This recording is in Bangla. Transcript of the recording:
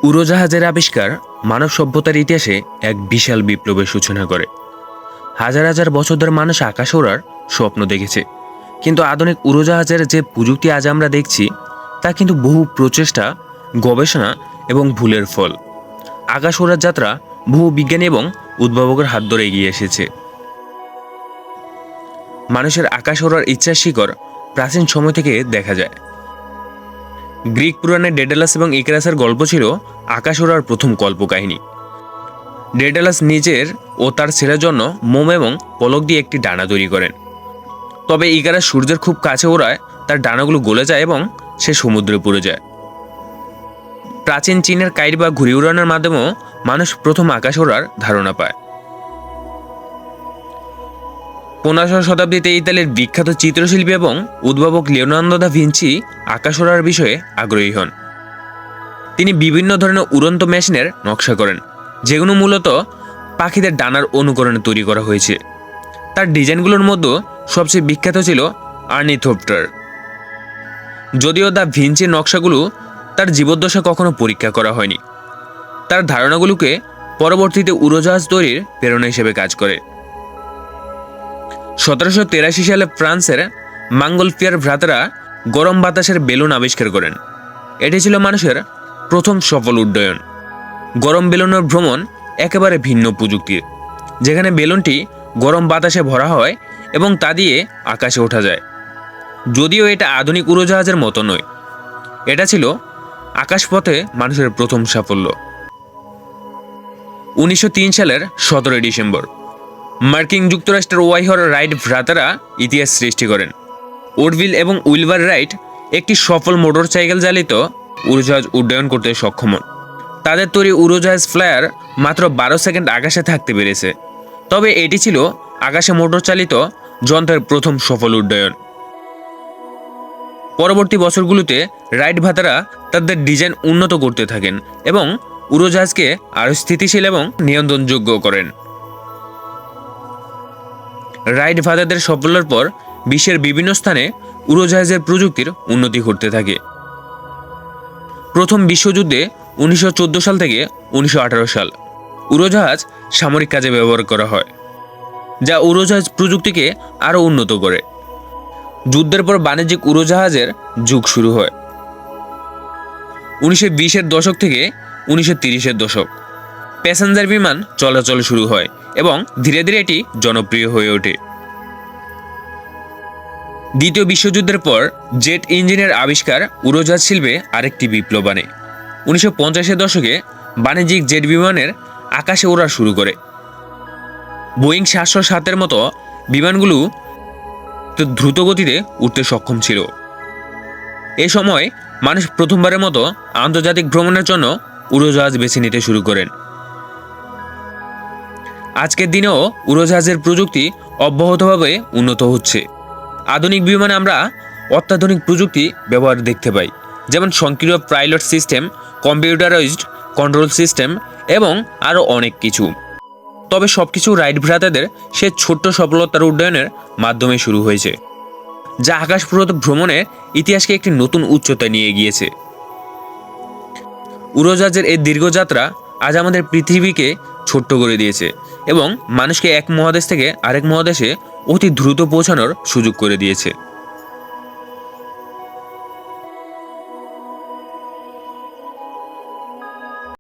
উড়োজাহাজের আবিষ্কার মানব সভ্যতার ইতিহাসে এক বিশাল বিপ্লবের সূচনা করে। হাজার হাজার বছর ধরে মানুষ আকাশে ওড়ার স্বপ্ন দেখেছে, কিন্তু আধুনিক উড়োজাহাজের যে প্রযুক্তি আজ আমরা দেখছি তা কিন্তু বহু প্রচেষ্টা, গবেষণা এবং ভুলের ফল। আকাশ ওড়ার যাত্রা বহু বিজ্ঞানী এবং উদ্ভাবকের হাত ধরে এগিয়ে এসেছে। মানুষের আকাশ ওড়ার ইচ্ছার শিকড় প্রাচীন সময় থেকে দেখা যায়। গ্রিক পুরাণে ডেডালাস এবং ইকারাসের গল্প ছিল আকাশ ওড়ার প্রথম কল্পকাহিনী। ডেডালাস নিজের ও তার ছেলের জন্য মোম এবং পলক দিয়ে একটি ডানা তৈরি করেন। তবে ইকারাস সূর্যের খুব কাছে ওড়ায় তার ডানাগুলো গলে যায় এবং সে সমুদ্রে পড়ে যায়। প্রাচীন চীনের কাইট বা ঘুড়ি উড়ানোর মাধ্যমেও মানুষ প্রথম আকাশ ওড়ার ধারণা পায়। 15শো শতাব্দীতে ইতালির বিখ্যাত চিত্রশিল্পী এবং উদ্ভাবক লিওনার্দো দা ভিঞ্চি আকাশ ওড়ার বিষয়ে আগ্রহী হন। তিনি বিভিন্ন ধরনের উড়ন্ত মেশিনের নকশা করেন, যেগুলো মূলত পাখিদের ডানার অনুকরণে তৈরি করা হয়েছে। তার ডিজাইনগুলোর মধ্যে সবচেয়ে বিখ্যাত ছিল আর্নিথোপ্টার। যদিও দা ভিঞ্চির নকশাগুলো তার জীবদ্দশা কখনো পরীক্ষা করা হয়নি, তার ধারণাগুলোকে পরবর্তীতে উড়োজাহাজ তৈরির প্রেরণা হিসেবে কাজ করে। 1783 সালে ফ্রান্সের মাঙ্গলফিয়ার ভ্রাতারা গরম বাতাসের বেলুন আবিষ্কার করেন। এটি ছিল মানুষের প্রথম সফল উড্ডয়ন। গরম বেলুনের ভ্রমণ একেবারে ভিন্ন প্রযুক্তির, যেখানে বেলুনটি গরম বাতাসে ভরা হয় এবং তা দিয়ে আকাশে ওঠা যায়। যদিও এটা আধুনিক উড়োজাহাজের মতো নয়, এটা ছিল আকাশপথে মানুষের প্রথম সাফল্য। 1903 সালের 17 ডিসেম্বর মার্কিন যুক্তরাষ্ট্রের ওয়াইহর রাইট ভ্রাতারা ইতিহাস সৃষ্টি করেন। ওডভিল এবং উইলবার রাইট একটি সফল মোটরসাইকেল চালিত উড়োজাহাজ উড্ডয়ন করতে সক্ষম হন। তাদের তৈরি উড়োজাহাজ ফ্লায়ার মাত্র 12 সেকেন্ড আকাশে থাকতে পেরেছে, তবে এটি ছিল আকাশে মোটর চালিত যন্ত্রের প্রথম সফল উড্ডয়ন। পরবর্তী বছরগুলোতে রাইট ভ্রাতারা তাদের ডিজাইন উন্নত করতে থাকেন এবং উড়োজাহাজকে আরও স্থিতিশীল এবং নিয়ন্ত্রণযোগ্য করেন। রাইট ভ্রাতাদের সাফল্যের পর বিশ্বের বিভিন্ন স্থানে উড়োজাহাজের প্রযুক্তির উন্নতি ঘটতে থাকে। প্রথম বিশ্বযুদ্ধে 1914 সাল থেকে 1918 সাল উড়োজাহাজ সামরিক কাজে ব্যবহার করা হয়, যা উড়োজাহাজ প্রযুক্তিকে আরও উন্নত করে। যুদ্ধের পর বাণিজ্যিক উড়োজাহাজের যুগ শুরু হয়। 1920-এর দশক থেকে 1930-এর দশক প্যাসেঞ্জার বিমান চলাচল শুরু হয় এবং ধীরে ধীরে এটি জনপ্রিয় হয়ে ওঠে। দ্বিতীয় বিশ্বযুদ্ধের পর জেট ইঞ্জিনের আবিষ্কার উড়োজাহাজ শিল্পে আরেকটি বিপ্লব আনে। 1950-এর দশকে বাণিজ্যিক জেট বিমানের আকাশে ওড়া শুরু করে। বোয়িং 707-এর মতো বিমানগুলো দ্রুত গতিতে উঠতে সক্ষম ছিল। এ সময় মানুষ প্রথমবারের মতো আন্তর্জাতিক ভ্রমণের জন্য উড়োজাহাজ বেছে নিতে শুরু করেন। আজকের দিনেও উড়োজাহাজের প্রযুক্তি অব্যাহতভাবে উন্নত হচ্ছে। আধুনিক বিমানে আমরা অত্যাধুনিক প্রযুক্তি ব্যবহার দেখতে পাই, যেমন স্বয়ংক্রিয় pilot system, computerised control system এবং আরও অনেক কিছু। তবে সবকিছু রাইট ভ্রাতাদের সে ছোট্ট সফলতার উড্ডয়নের মাধ্যমে শুরু হয়েছে, যা আকাশপথ ভ্রমণের ইতিহাসকে একটি নতুন উচ্চতায় নিয়ে গিয়েছে। উড়োজাহাজের এই দীর্ঘযাত্রা আজ আমাদের পৃথিবীকে ছোট্ট করে দিয়েছে এবং মানুষকে এক মহাদেশ থেকে আরেক মহাদেশে অতি দ্রুত পৌঁছানোর সুযোগ করে দিয়েছে।